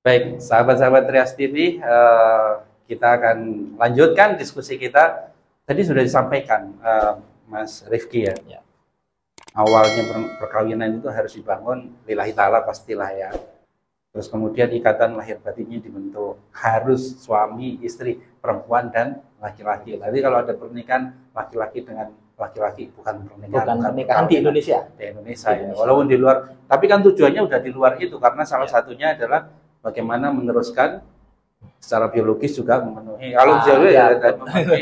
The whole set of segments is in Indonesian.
Baik, sahabat-sahabat Trias TV, kita akan lanjutkan diskusi kita. Tadi sudah disampaikan, Mas Rifki ya. Ya. Awalnya perkawinan itu harus dibangun lillahi ta'ala pastilah ya. Terus kemudian ikatan lahir batinnya dibentuk. Harus suami, istri, perempuan, dan laki-laki. Tadi kalau ada pernikahan laki-laki dengan laki-laki, bukan pernikahan di Indonesia. Di Indonesia ya. Walaupun di luar, tapi kan tujuannya udah di luar itu, karena salah satunya adalah bagaimana meneruskan secara biologis juga memenuhi kalau dan memenuhi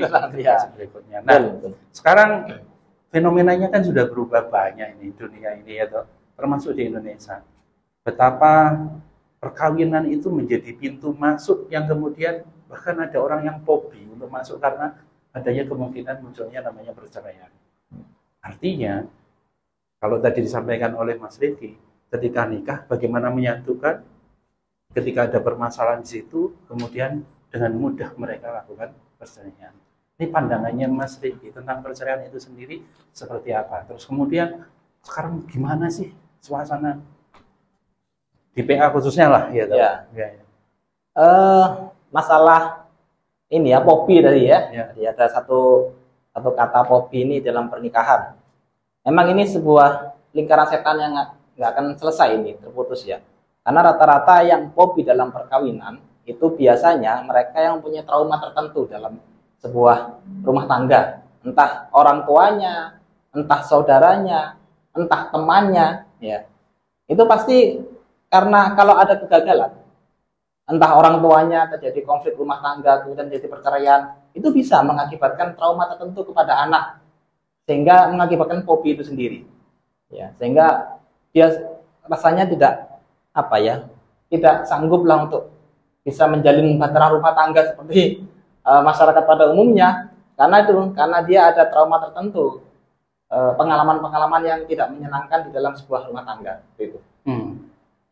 berikutnya. Nah, sekarang fenomenanya kan sudah berubah banyak ini dunia ini ya toh, termasuk di Indonesia. Betapa perkawinan itu menjadi pintu masuk yang kemudian bahkan ada orang yang fobi untuk masuk karena adanya kemungkinan munculnya namanya perceraian. Artinya, kalau tadi disampaikan oleh Mas Rifki, ketika nikah bagaimana menyatukan, ketika ada permasalahan di situ, kemudian dengan mudah mereka lakukan perceraian. Ini pandangannya Mas Rifki tentang perceraian itu sendiri seperti apa? Terus kemudian sekarang gimana sih suasana di PA khususnya lah ya? Ya. Masalah ini ya, popi tadi ya. Ya. Jadi ada satu kata popi ini dalam pernikahan. Memang ini sebuah lingkaran setan yang nggak akan selesai ini, terputus ya. Karena rata-rata yang popi dalam perkawinan itu biasanya mereka yang punya trauma tertentu dalam sebuah rumah tangga. Entah orang tuanya, entah saudaranya, entah temannya. Ya. Itu pasti karena kalau ada kegagalan, entah orang tuanya terjadi konflik rumah tangga, kemudian terjadi perceraian, itu bisa mengakibatkan trauma tertentu kepada anak. Sehingga mengakibatkan fobi itu sendiri. Ya, sehingga dia rasanya tidak sanggup lah untuk bisa menjalin bahtera rumah tangga seperti masyarakat pada umumnya, karena dia ada trauma tertentu, pengalaman-pengalaman yang tidak menyenangkan di dalam sebuah rumah tangga itu.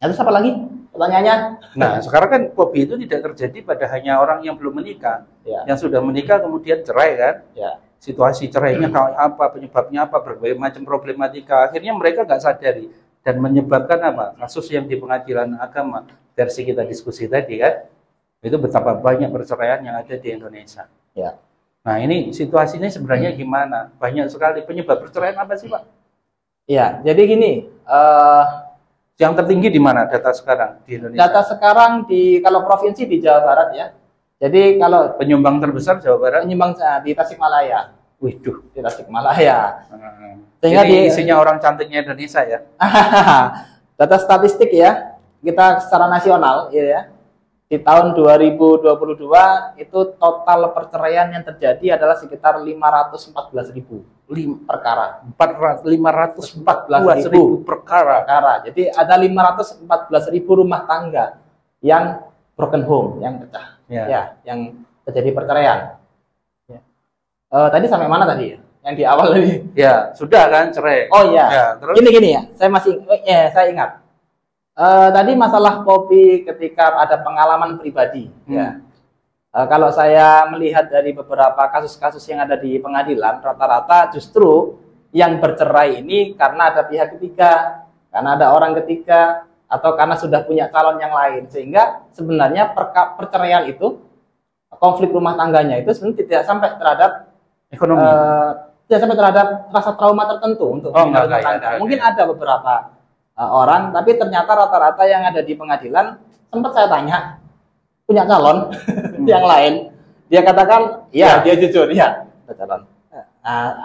Terus apa lagi pertanyaannya? Nah, sekarang kan fobi itu tidak terjadi pada hanya orang yang belum menikah, ya. Yang sudah menikah kemudian cerai kan, ya. Situasi cerainya apa, penyebabnya apa, berbagai macam problematika, akhirnya mereka nggak sadari. Dan menyebabkan apa? Kasus yang di pengadilan agama versi kita diskusi tadi kan, itu betapa banyak perceraian yang ada di Indonesia. Ya. Nah ini situasinya sebenarnya gimana? Banyak sekali penyebab perceraian apa sih Pak? Ya, jadi gini. Yang tertinggi di mana data sekarang di Indonesia? Data sekarang kalau provinsi di Jawa Barat ya. Jadi kalau penyumbang terbesar Jawa Barat? Penyumbang di Tasikmalaya. Waduh, di Tasikmalaya. Sehingga ini isinya orang cantiknya Indonesia ya. Data statistik ya, kita secara nasional ya. Di tahun 2022 itu total perceraian yang terjadi adalah sekitar 514.000 perkara. 514.000 perkara. Jadi ada 514.000 rumah tangga yang broken home, yang pecah. Ya, yang terjadi perceraian. Tadi sampai mana tadi ya? Yang di awal tadi. Ya, sudah kan cerai. Oh iya. Ya, terus? Gini ya, saya ingat. Tadi masalah kopi ketika ada pengalaman pribadi. Ya. Kalau saya melihat dari beberapa kasus-kasus yang ada di pengadilan, rata-rata justru yang bercerai ini karena ada pihak ketiga, karena ada orang ketiga, atau karena sudah punya calon yang lain. Sehingga sebenarnya perceraian itu, konflik rumah tangganya itu sebenarnya tidak sampai terhadap ekonomi, tidak sampai terhadap rasa trauma tertentu untuk rumah tangga. Mungkin ada beberapa orang, tapi ternyata rata-rata yang ada di pengadilan, sempat saya tanya, punya calon yang lain, dia katakan, ya dia jujur, ya ada calon.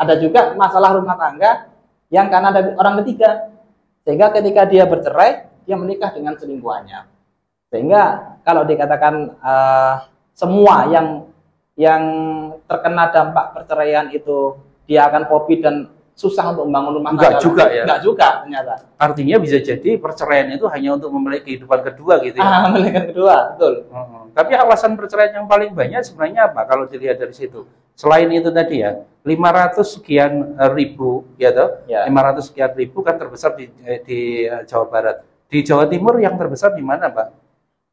Ada juga masalah rumah tangga yang karena ada orang ketiga, sehingga ketika dia bercerai, dia menikah dengan selingkuhannya. Sehingga kalau dikatakan semua yang terkena dampak perceraian itu dia akan fobi dan susah untuk membangun rumah tangga. Enggak juga ternyata. Artinya bisa jadi perceraian itu hanya untuk memiliki kehidupan kedua gitu ya. Memiliki kedua, betul. Tapi alasan perceraian yang paling banyak sebenarnya apa kalau dilihat dari situ? Selain itu tadi ya, 500 sekian ribu ya toh? Ya. 500 sekian ribu kan terbesar di Jawa Barat. Di Jawa Timur yang terbesar di mana, Pak?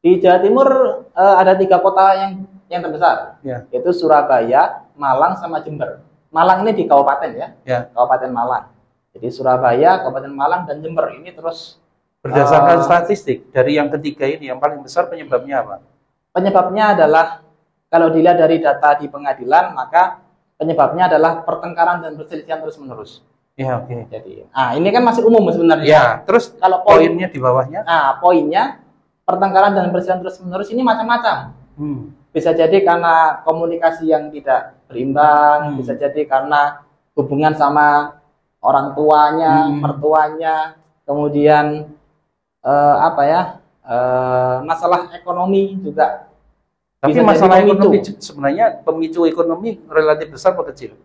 Di Jawa Timur ada 3 kota yang terbesar, yaitu Surabaya, Malang, sama Jember. Malang ini di kabupaten ya, Kabupaten Malang. Jadi Surabaya, Kabupaten Malang, dan Jember ini terus Berdasarkan statistik dari yang ketiga ini yang paling besar penyebabnya apa? Penyebabnya adalah kalau dilihat dari data di pengadilan, maka penyebabnya adalah pertengkaran dan perselisihan terus-menerus. Ya, oke. Jadi, ini kan masih umum sebenarnya. Ya, terus kalau poinnya di bawahnya? Poinnya pertengkaran dan perselisihan terus-menerus ini macam-macam. Bisa jadi karena komunikasi yang tidak berimbang, bisa jadi karena hubungan sama orang tuanya, mertuanya, kemudian masalah ekonomi juga. Tapi masalah ekonomi sebenarnya pemicu ekonomi relatif besar atau kecil?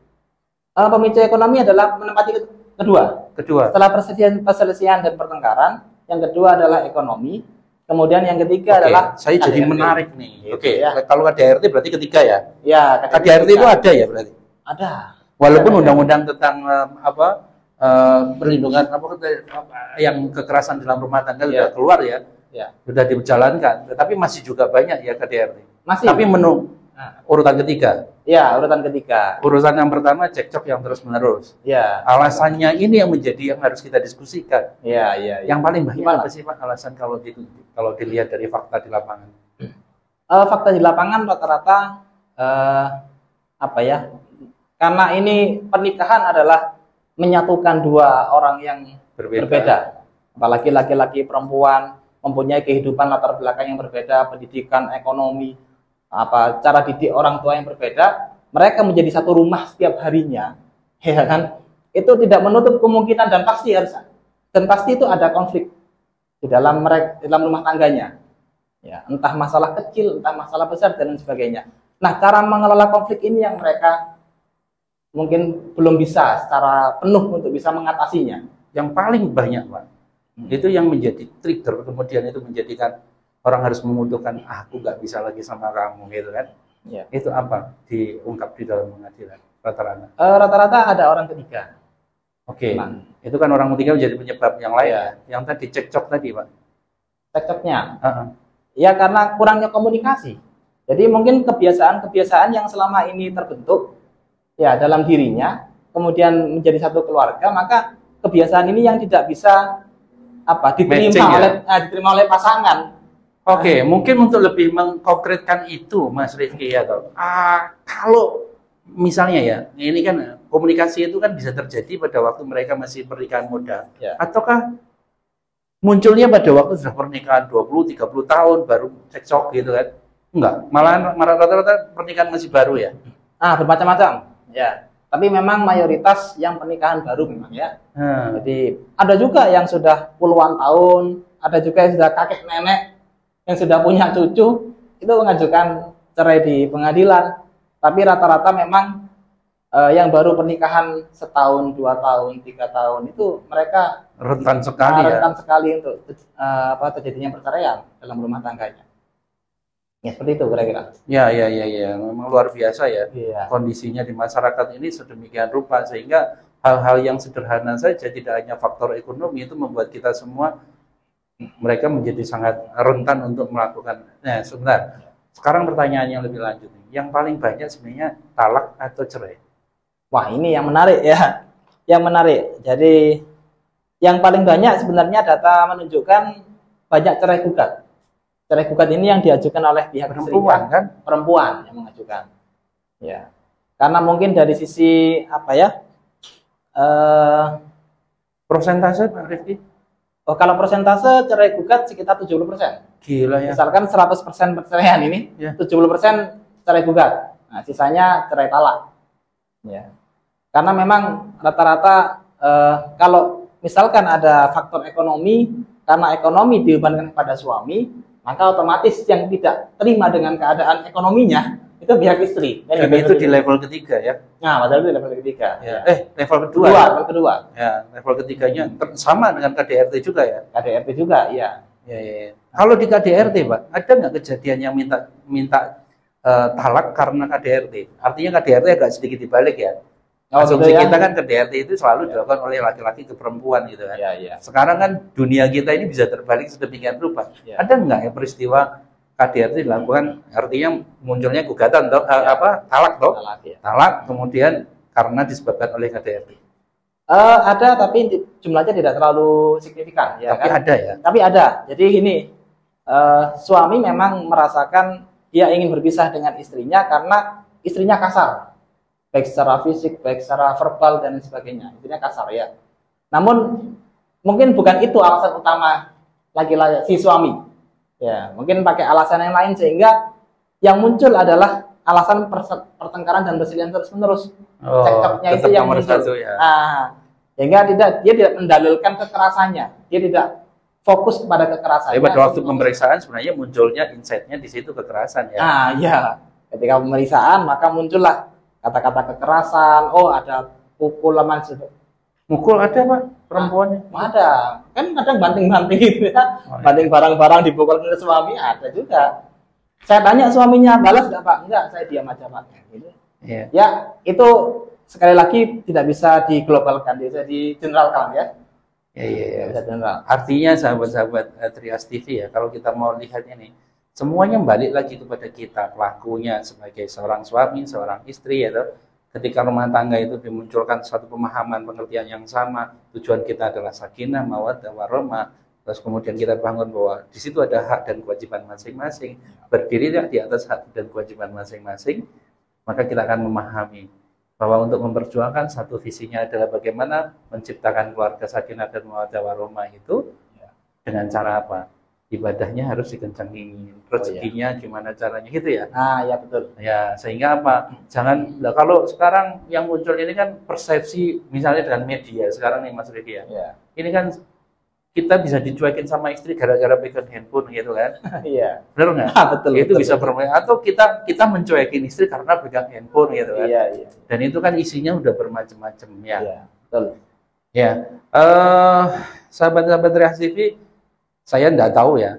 Pemicu ekonomi adalah menempati kedua. Setelah perselisihan dan pertengkaran, yang kedua adalah ekonomi. Kemudian yang ketiga adalah saya jadi menarik nih. Kalau KDRT berarti ketiga ya? Ya, KDRT itu ada ya berarti? Ada. Walaupun undang-undang tentang perlindungan yang kekerasan dalam rumah tangga sudah keluar ya, sudah dijalankan, tetapi masih juga banyak ya KDRT. Masih. Tapi menu urutan ketiga. Ya, urutan ketiga. Urutan yang pertama cekcok yang terus-menerus. Ya. Alasannya ini yang menjadi yang harus kita diskusikan. Ya. Yang paling banyak apa sih Pak alasan kalau dilihat dari fakta di lapangan? Fakta di lapangan rata-rata karena ini pernikahan adalah menyatukan dua orang yang berbeda. Apalagi laki-laki perempuan mempunyai kehidupan latar belakang yang berbeda, pendidikan, ekonomi, cara didik orang tua yang berbeda, mereka menjadi satu rumah setiap harinya, ya kan? Itu tidak menutup kemungkinan dan pasti itu ada konflik di dalam rumah tangganya. Ya, entah masalah kecil, entah masalah besar dan sebagainya. Nah, cara mengelola konflik ini yang mereka mungkin belum bisa secara penuh untuk bisa mengatasinya. Yang paling banyak, Pak, itu yang menjadi trigger, kemudian itu menjadikan orang harus memutuskan, aku nggak bisa lagi sama kamu, gitu kan? Ya. Itu apa diungkap di dalam pengadilan rata-rata? Rata-rata ada orang ketiga. Oke. Itu kan orang ketiga menjadi penyebab yang lain. Yang tadi cekcok tadi, Pak. Cekcoknya? Ya karena kurangnya komunikasi. Jadi mungkin kebiasaan-kebiasaan yang selama ini terbentuk ya dalam dirinya, kemudian menjadi satu keluarga, maka kebiasaan ini yang tidak bisa diterima oleh pasangan. Oke, mungkin untuk lebih mengkonkretkan itu, Mas Rifki ya, kalau misalnya ya, ini kan komunikasi itu kan bisa terjadi pada waktu mereka masih pernikahan muda, ataukah munculnya pada waktu sudah pernikahan 20-30 tahun baru cekcok gitu kan? Enggak, malah rata-rata pernikahan masih baru ya? Bermacam-macam, ya. Tapi memang mayoritas yang pernikahan baru memang ya. Jadi ada juga yang sudah puluhan tahun, ada juga yang sudah kakek nenek, yang sudah punya cucu, itu mengajukan cerai di pengadilan. Tapi rata-rata memang yang baru pernikahan setahun, 2 tahun, 3 tahun, itu mereka rentan sekali untuk terjadinya perceraian dalam rumah tangganya. Ya seperti itu kira-kira. Ya, memang luar biasa ya. Kondisinya di masyarakat ini sedemikian rupa sehingga hal-hal yang sederhana saja, tidak hanya faktor ekonomi, itu membuat kita semua mereka menjadi sangat rentan untuk melakukan. Nah, sebentar. Sekarang pertanyaan yang lebih lanjut. Yang paling banyak sebenarnya talak atau cerai? Wah, ini yang menarik ya. Yang menarik. Jadi yang paling banyak sebenarnya data menunjukkan banyak cerai gugat. Cerai gugat ini yang diajukan oleh pihak perempuan kan? Perempuan yang mengajukan. Ya. Karena mungkin dari sisi persentase Pak Rifki? Kalau persentase cerai gugat sekitar 70%. Gila ya. Misalkan 100% perceraian ini, 70% cerai gugat. Nah, sisanya cerai talak. Ya. Karena memang rata-rata kalau misalkan ada faktor ekonomi, karena ekonomi dibebankan kepada suami, maka otomatis yang tidak terima dengan keadaan ekonominya itu pihak istri. Dan itu di level ketiga ya? Nah, padahal itu di level ketiga. Ya. Level kedua. Level kedua. Ya, level ketiganya sama dengan KDRT juga ya? KDRT juga, iya. Ya. Kalau di KDRT, Pak, ada nggak kejadian yang minta talak karena KDRT? Artinya KDRT agak sedikit dibalik ya? Asumsi kita kan KDRT itu selalu dilakukan oleh laki-laki ke perempuan gitu kan. Sekarang kan dunia kita ini bisa terbalik sedemikian rupa. Ada nggak ya peristiwa KDRT dilakukan, artinya munculnya gugatan talak talak kemudian karena disebabkan oleh KDRT? Ada, tapi jumlahnya tidak terlalu signifikan, ya Tapi kan? ada ya. Tapi ada. Jadi gini, suami memang merasakan dia ingin berpisah dengan istrinya karena istrinya kasar, baik secara fisik, baik secara verbal dan sebagainya. Intinya kasar ya. Namun mungkin bukan itu alasan utama laki-laki si suami. Ya, mungkin pakai alasan yang lain sehingga yang muncul adalah alasan pertengkaran dan perselisihan terus-menerus. Cekcoknya itu yang muncul. Satu, ya. Sehingga dia tidak mendalilkan kekerasannya. Dia tidak fokus kepada kekerasannya. Tapi pada waktu pemeriksaan sebenarnya munculnya insight-nya di situ kekerasan ya. Ya. Ketika pemeriksaan maka muncullah kata-kata kekerasan. Oh, ada pukulan. Mukul ada Pak perempuannya? Ada. Kan kadang banting-banting gitu ya. Banting barang-barang dipukul oleh suami ada juga. Saya tanya suaminya, balas nggak Pak? Enggak, saya diam aja Pak. Gitu. Iya. Ya, itu sekali lagi tidak bisa diglobalkan, bisa digeneralkan ya. Iya. Bisa general. Artinya sahabat-sahabat Trias TV ya, kalau kita mau lihat ini, semuanya balik lagi kepada kita, pelakunya sebagai seorang suami, seorang istri ya. Ketika rumah tangga itu dimunculkan satu pemahaman, pengertian yang sama, tujuan kita adalah sakinah, mawaddah, warahmah. Terus kemudian kita bangun bahwa di situ ada hak dan kewajiban masing-masing, berdiri di atas hak dan kewajiban masing-masing, maka kita akan memahami bahwa untuk memperjuangkan satu visinya adalah bagaimana menciptakan keluarga sakinah dan mawaddah warahmah itu dengan cara apa? Ibadahnya harus dikencangin, rezekinya gimana caranya gitu ya. Ya betul. Ya, sehingga apa? Jangan kalau sekarang yang muncul ini kan persepsi misalnya dengan media sekarang nih Mas Riki ya. Ini kan kita bisa dicuekin sama istri gara-gara pegang handphone gitu kan. Iya. Benar nggak? Betul. Itu bisa bermain atau kita mencuekin istri karena pegang handphone gitu kan. Iya. Dan itu kan isinya udah bermacam-macam ya. Iya, betul. Ya. Sahabat-sahabat Trias TV, saya tidak tahu ya,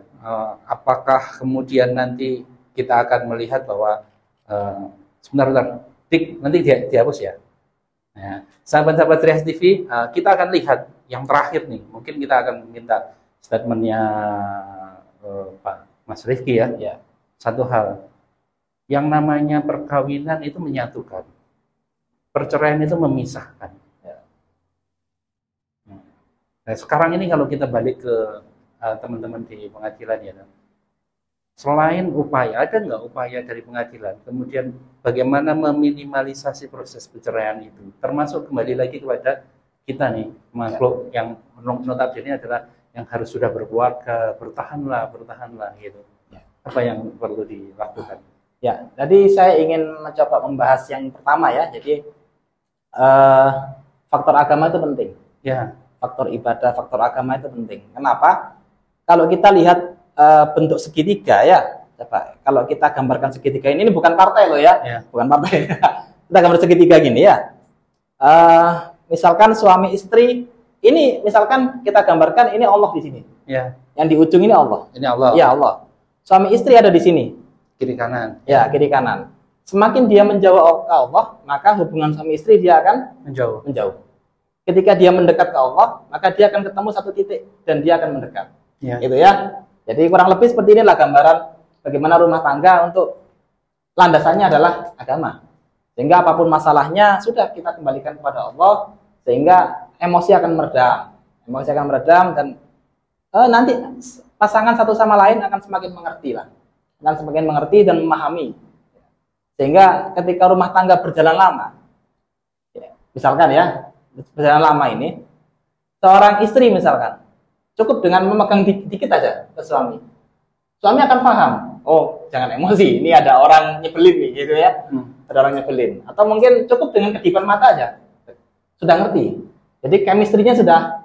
apakah kemudian nanti kita akan melihat bahwa sebentar, nanti dihapus ya. Nah, sahabat-sahabat Trias TV, kita akan lihat yang terakhir nih. Mungkin kita akan minta statementnya Pak Mas Rifki ya. Satu hal, yang namanya perkawinan itu menyatukan, perceraian itu memisahkan. Nah, sekarang ini kalau kita balik ke teman-teman di pengadilan ya, selain upaya, ada nggak upaya dari pengadilan kemudian bagaimana meminimalisasi proses perceraian itu, termasuk kembali lagi kepada kita nih makhluk yang notabene adalah yang harus sudah berkeluarga, bertahanlah gitu. Apa yang perlu dilakukan? Ya, tadi saya ingin mencoba membahas yang pertama ya, jadi faktor agama itu penting. Ya. Faktor ibadah, faktor agama itu penting. Kenapa? Kalau kita lihat bentuk segitiga ya, coba kalau kita gambarkan segitiga ini bukan partai loh ya, bukan partai. Kita gambar segitiga gini ya. Misalkan suami istri, ini misalkan kita gambarkan ini Allah di sini. Ya. Yang di ujung ini Allah. Ini Allah. Ya Allah. Suami istri ada di sini. Kiri kanan. Ya, kiri kanan. Semakin dia menjauh ke Allah, maka hubungan suami istri dia akan menjauh. Ketika dia mendekat ke Allah, maka dia akan ketemu satu titik dan dia akan mendekat. Gitu ya. Jadi kurang lebih seperti inilah gambaran bagaimana rumah tangga untuk landasannya adalah agama. Sehingga apapun masalahnya sudah kita kembalikan kepada Allah, sehingga emosi akan meredam dan nanti pasangan satu sama lain akan semakin mengerti lah. Akan semakin mengerti dan memahami. Sehingga ketika rumah tangga berjalan lama, misalkan ya, berjalan lama ini, seorang istri misalkan, cukup dengan memegang dikit aja ke suami. Suami akan paham, oh jangan emosi, ini ada orang nyebelin nih gitu ya. Ada orang nyebelin. Atau mungkin cukup dengan kedipan mata aja, sudah ngerti. Jadi chemistry-nya sudah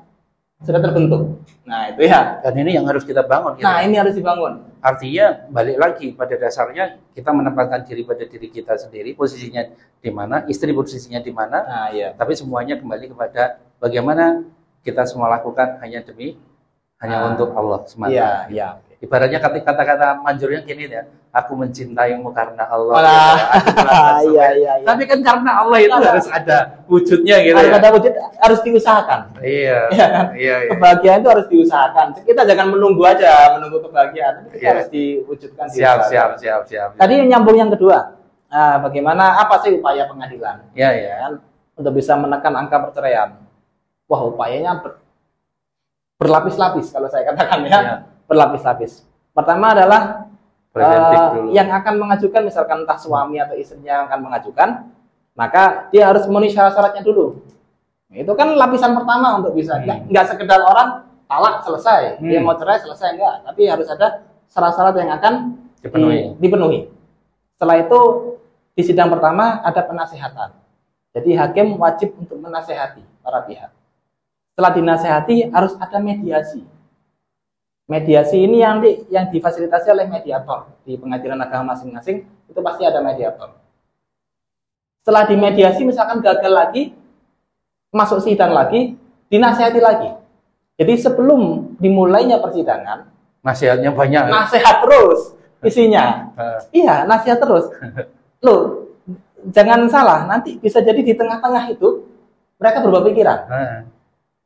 terbentuk. Nah itu ya. Dan ini yang harus kita bangun. Nah ini harus dibangun. Artinya balik lagi pada dasarnya kita menempatkan diri pada diri kita sendiri, posisinya di mana, istri posisinya di mana. Nah, iya. Tapi semuanya kembali kepada bagaimana kita semua lakukan hanya untuk Allah semata. Iya. Ibaratnya kata-kata manjurnya gini ya, aku mencintaimu karena Allah. Iya. Tapi kan karena Allah itu harus ada wujudnya gitu. Harus ada wujud, harus diusahakan. Iya. Kebahagiaan itu harus diusahakan. Kita jangan menunggu kebahagiaan, tapi kita harus diwujudkan. Siap. Tadi nyambung yang kedua. Bagaimana apa sih upaya pengadilan? Iya. Untuk bisa menekan angka perceraian. wah upayanya berlapis-lapis kalau saya katakan ya, berlapis-lapis. Pertama adalah yang akan mengajukan, misalkan entah suami atau istrinya akan mengajukan, maka dia harus memenuhi syarat-syaratnya dulu. Itu kan lapisan pertama untuk bisa, nggak sekedar orang talak selesai, dia mau cerai selesai, enggak, tapi harus ada syarat-syarat yang akan dipenuhi. Setelah itu di sidang pertama ada penasehatan. Jadi hakim wajib untuk menasehati para pihak. Setelah dinasehati harus ada mediasi. Mediasi ini yang difasilitasi oleh mediator di pengadilan agama masing-masing, itu pasti ada mediator. Setelah dimediasi misalkan gagal lagi, masuk sidang lagi, dinasehati lagi. Jadi sebelum dimulainya persidangan, nasihatnya banyak. Nasihat terus isinya. Iya, nasihat terus. Loh, jangan salah, nanti bisa jadi di tengah-tengah itu mereka berubah pikiran.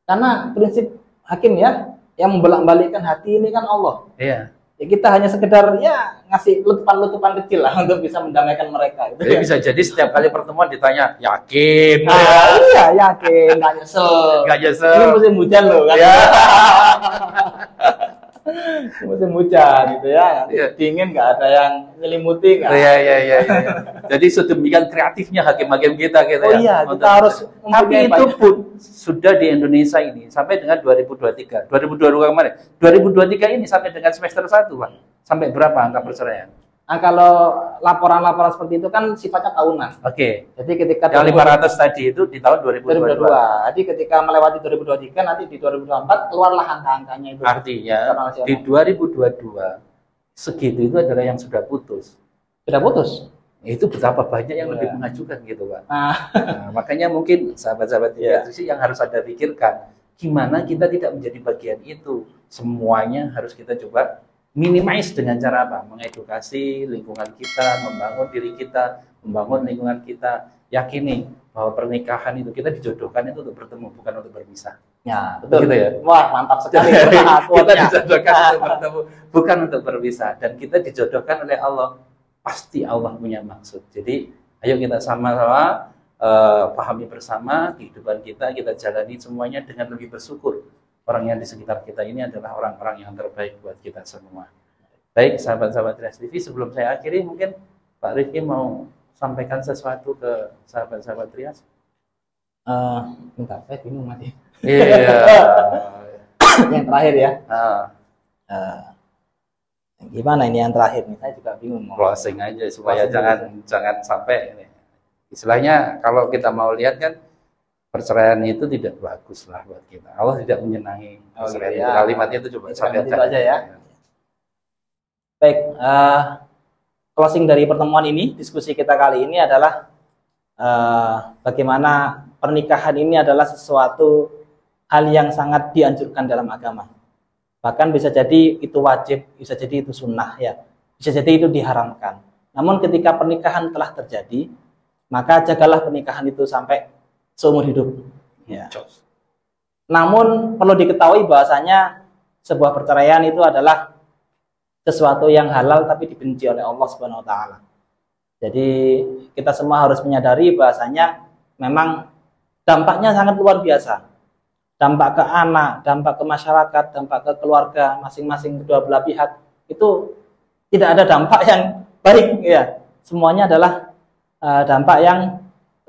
Karena prinsip hakim ya, yang membolak-balikkan hati ini kan Allah. Iya. Ya kita hanya sekedar ya ngasih letupan-letupan kecil lah untuk bisa mendamaikan mereka. Jadi bisa jadi setiap kali pertemuan ditanya, yakin? Iya, yakin, nggak nyesel. Nggak nyesel. Ini musim hujan loh kan. Ya. Musim hujan gitu ya. Dingin, nggak ada yang nyelimuti. Iya. Jadi sedemikian kreatifnya hakim-hakim kita gitu ya. Oh iya, kita harus. Tapi itu pun sudah di Indonesia ini sampai dengan 2023. 2022 kemarin. 2023 ini sampai dengan semester 1, Pak. Sampai berapa angka perceraian? Nah, kalau laporan-laporan seperti itu kan sifatnya tahunan. Oke. Jadi ketika yang 500 tadi itu di tahun 2022. Jadi ketika melewati 2023 nanti di 2024 keluarlah angka-angkanya itu. Artinya di 2022 segitu itu adalah yang sudah putus. Sudah putus. Itu betapa banyak yang lebih mengajukan gitu, Pak. Nah, makanya mungkin sahabat-sahabat institusi yang harus Anda pikirkan, gimana kita tidak menjadi bagian itu. Semuanya harus kita coba minimize dengan cara apa? Mengedukasi lingkungan kita, membangun diri kita, membangun lingkungan kita. Yakini bahwa pernikahan itu kita dijodohkan itu untuk bertemu, bukan untuk berpisah. Ya, betul. Begitu ya? Wah, mantap sekali. Kita dijodohkan untuk bertemu, bukan untuk berpisah. Dan kita dijodohkan oleh Allah. Pasti Allah punya maksud. Jadi, ayo kita sama-sama pahami bersama kehidupan kita jalani semuanya dengan lebih bersyukur. Orang yang di sekitar kita ini adalah orang-orang yang terbaik buat kita semua. Baik, sahabat-sahabat Trias TV, sebelum saya akhiri, mungkin Pak Rifki mau sampaikan sesuatu ke sahabat-sahabat Trias? Bentar, saya bingung mati. Iya. Yang terakhir ya. Gimana ini yang terakhir nih? Saya juga bingung. Closing aja supaya jangan sampai ini. Istilahnya kalau kita mau lihat kan, perceraian itu tidak bagus lah buat kita. Allah tidak menyenangi perceraian. Gitu ya. Kalimatnya itu coba sampai aja ya. Baik, closing dari pertemuan ini, diskusi kita kali ini adalah bagaimana pernikahan ini adalah sesuatu hal yang sangat dianjurkan dalam agama. Bahkan bisa jadi itu wajib, bisa jadi itu sunnah ya, bisa jadi itu diharamkan. Namun ketika pernikahan telah terjadi, maka jagalah pernikahan itu sampai seumur hidup. Ya. Namun perlu diketahui bahwasanya sebuah perceraian itu adalah sesuatu yang halal tapi dibenci oleh Allah Subhanahu wa taala. Jadi kita semua harus menyadari bahwasanya memang dampaknya sangat luar biasa. Dampak ke anak, dampak ke masyarakat, dampak ke keluarga masing-masing kedua belah pihak itu tidak ada dampak yang baik ya. Semuanya adalah dampak yang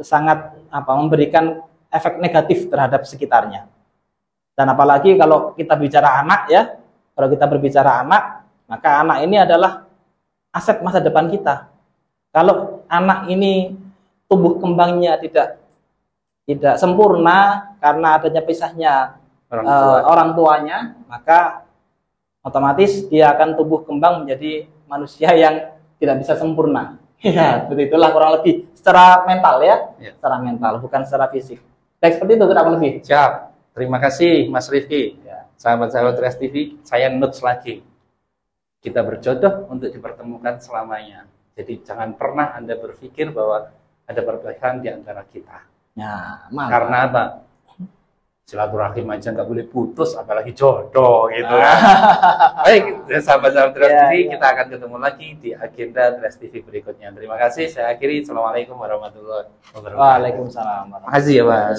sangat memberikan efek negatif terhadap sekitarnya. Dan apalagi kalau kita bicara anak ya, kalau kita berbicara anak, maka anak ini adalah aset masa depan kita. Kalau anak ini tumbuh kembangnya tidak sempurna karena adanya pisahnya orang tuanya, maka otomatis dia akan tumbuh kembang menjadi manusia yang tidak bisa sempurna. Ya, seperti itulah kurang lebih secara mental ya, secara mental bukan secara fisik. Baik, seperti itu kurang lebih. Siap. Terima kasih Mas Rifki. Sahabat-sahabat Trias TV, saya notes lagi. Kita berjodoh untuk dipertemukan selamanya. Jadi jangan pernah Anda berpikir bahwa ada perbedaan di antara kita. Ya, karena apa? Silaturahim aja nggak boleh putus, apalagi jodoh gitu kan. Baik, sahabat-sahabat Trias TV, kita akan ketemu lagi di agenda Trias TV berikutnya. Terima kasih, saya akhiri. Assalamualaikum warahmatullahi wabarakatuh. Waalaikumsalam. Makasih ya, Mas.